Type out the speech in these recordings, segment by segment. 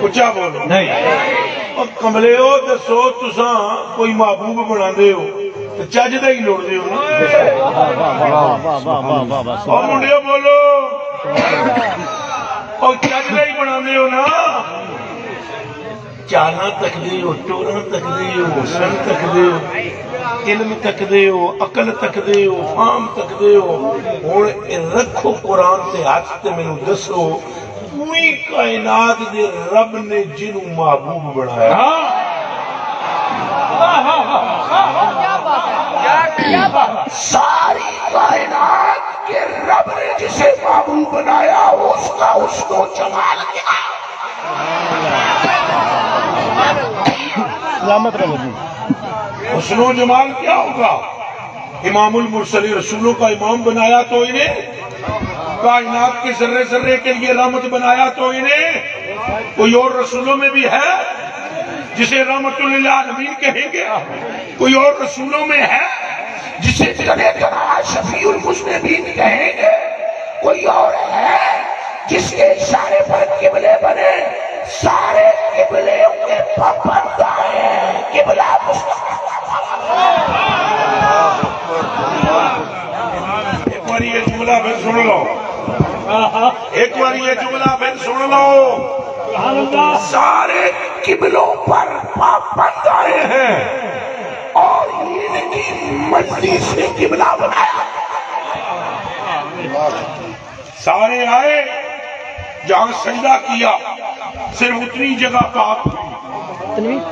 اچھا بولو نہیں اور کملے ہو دسو تساں کوئی محبوب بنا دے ہو تو چج دا ہی لوڑ دے ہو اور منڈیو بولو اور چج دا ہی بنا دے ہو نا چالا تک دے ہو ٹورا تک دے ہو حسن تک دے ہو علم تک دے ہو عقل تک دے ہو فام تک دے ہو اور رکھو قرآن تے ہاتھ تے میں دسو پوری کائنات دے رب نے جنوں محبوب بنایا ساری کائنات کے رب نے جسے محبوب بنایا اس کا اس کو جمال کیا سلامت رہو جی حسن و جمال کیا ہوگا امام المرسلی رسولوں کا امام بنایا تو انہیں کائنات کے ذرے ذرے کے لیے رحمت بنایا تو انہیں کوئی اور رسولوں میں بھی ہے جسے رحمت للعالمین کہیں گے کوئی اور رسولوں میں ہے جسے شفیع المذنبین کہیں گے کوئی اور ہے جس کے اشارے پر قبلے بنے سارے قبلے کے پابند آئے قبلہ ایک بار یہ جملہ پھر سن لو ایک بار یہ جملہ پھر سن لو سارے قبلوں پر پابند آئے ہیں اور ان کی مرضی سے قبلہ بنایا سارے آئے جہاں سجدہ کیا صرف اتنی جگہ پاک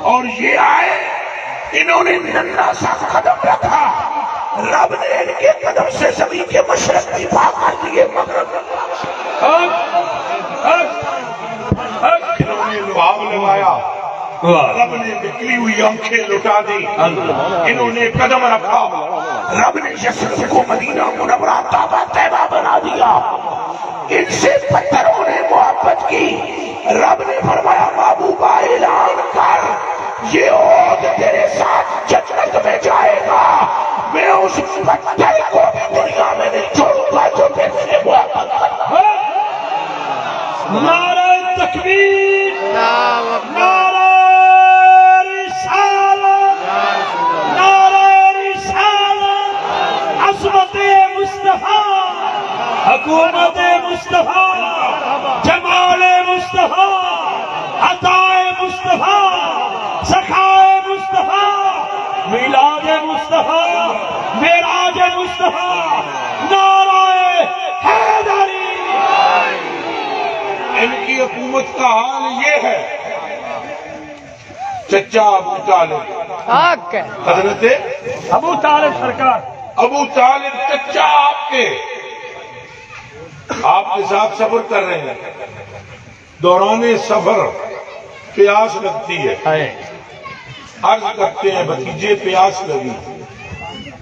اور یہ آئے انہوں نے ننھا سا قدم رکھا رب نے ان کے قدم سے زمین کے مشرق بھی پاک کر دیے مغرب انہوں نے لحاظ لگایا رب نے بکلی ہوئی آنکھیں لٹا دی انہوں نے قدم رکھا رب نے یسرف کو مدینہ منورہ کعبہ طیبہ بنا دیا ان سے پتھروں نے محبت کی رب نے فرمایا محبوبہ اعلان کر یہ عود تیرے ساتھ جنت میں جائے گا میں اس پتھر کو بھی دنیا میں نہیں چھوڑوں گا جو تیرے سے محبت کرتا نعرہ تکبیر نعرہ رسالت نعرہ رسالت عظمت مصطفیٰ حکومت مصطفیٰ جمال مصطفیٰ عطائے مصطفیٰ سخائے مصطفیٰ میلاد مصطفیٰ معراج مصطفیٰ نعرہ حیدری ان کی حکومت کا حال یہ ہے چچا ابو طالب حضرت ابو طالب سرکار ابو طالب چچا آپ کے ساتھ سفر کر رہے ہیں دوران سفر پیاس لگتی ہے عرض کرتے ہیں بھتیجے پیاس لگی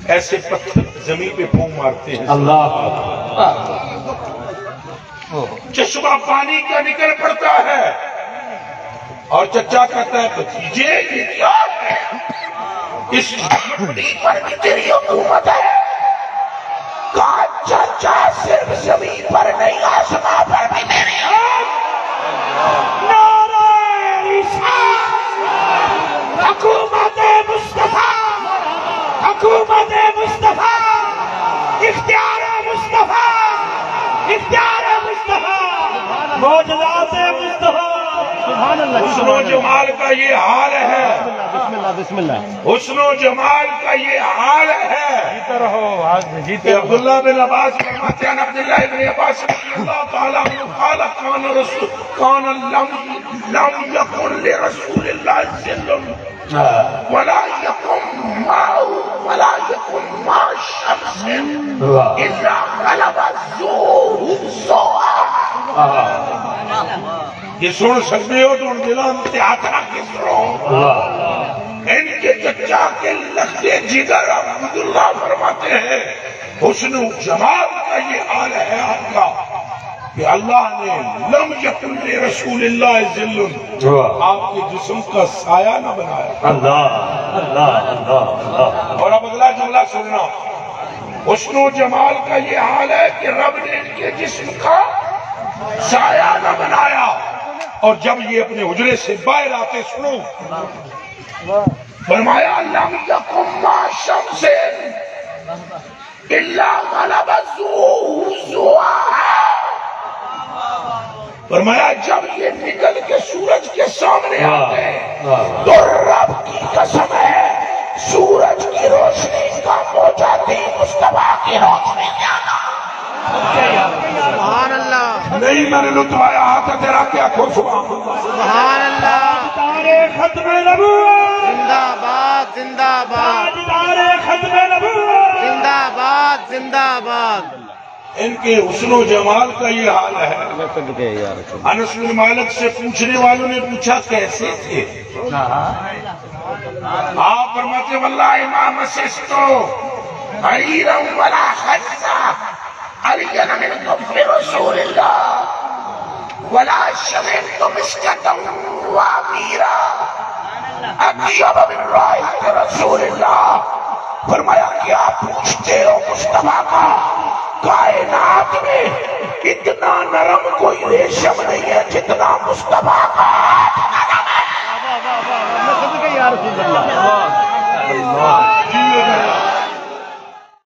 ایسے پتھر زمین پہ پھونک مارتے ہیں اللہ چشمہ پانی کا نکل پڑتا ہے اور چچا کہتا ہے بھتیجے یہ کیا ہے اس مٹی پر بھی تیری حکومت ہے کہا چچا صرف زمین پر نہیں آسمان پر بھی میری نعرہ رسالت حکومت مصطفیٰ حکومت مصطفیٰ اختیار مصطفیٰ اختیار مصطفیٰ معجزات مصطفیٰ حسن و جمال کا یہ حال ہے بسم اللہ حسن و جمال کا یہ حال ہے جیتے رہو جیتے رہو عبداللہ بن عباس فرماتے ہیں عبداللہ بن عباس اللہ تعالیٰ قال کان رسول کان لم یکن لرسول اللہ سلم ولا یکن ما شمس الا غلب الزوء یہ سن سکتے ہو تو ان دلان تیاترہ کس رہو ان کے چچا کے لختے جگر عبداللہ فرماتے ہیں حسن و جمال کا یہ حال ہے آپ کا کہ اللہ نے لم یکن رسول اللہ ذل آپ کے جسم کا سایہ نہ بنایا اللہ اور اب اگلا جملہ سننا حسن و جمال کا یہ حال ہے کہ رب نے ان کے جسم کا سایہ نہ بنایا اور جب یہ اپنے حجرے سے باہر آتے سنو، فرمایا لم یکن ما شمس الا غلب ذوها، فرمایا جب یہ نکل کے سورج کے سامنے آتے تو رب کی قسم ہے سورج کی روشنی کا موجہ تھی مصطفیٰ کی روشنی کیا نا۔ سبحان اللہ، نہیں میں نے لطفایا ہاتھ تیرا کیا کھو سبحان اللہ، تاجدار ختم نبوت، زندہ باد زندہ باد تاجدار ختم نبوت، زندہ باد زندہ باد۔ ان کے حسن و جمال کا یہ حال ہے۔ انس بن مالک سے پوچھنے والوں نے پوچھا کیسے تھے؟ آپ فرماتے واللہ امام مسستو حریرا ولا خجزا علینا من کف رسول اللہ ولا شمعت مسکتا وعبیرا اطیب من رائحت رسول اللہ۔ فرمایا کیا پوچھتے ہو مصطفیٰ کا؟ کائنات میں اتنا نرم کوئی ریشم نہیں ہے جتنا مصطفیٰ کا ہاتھ نرم ہے۔ یا رسول اللہ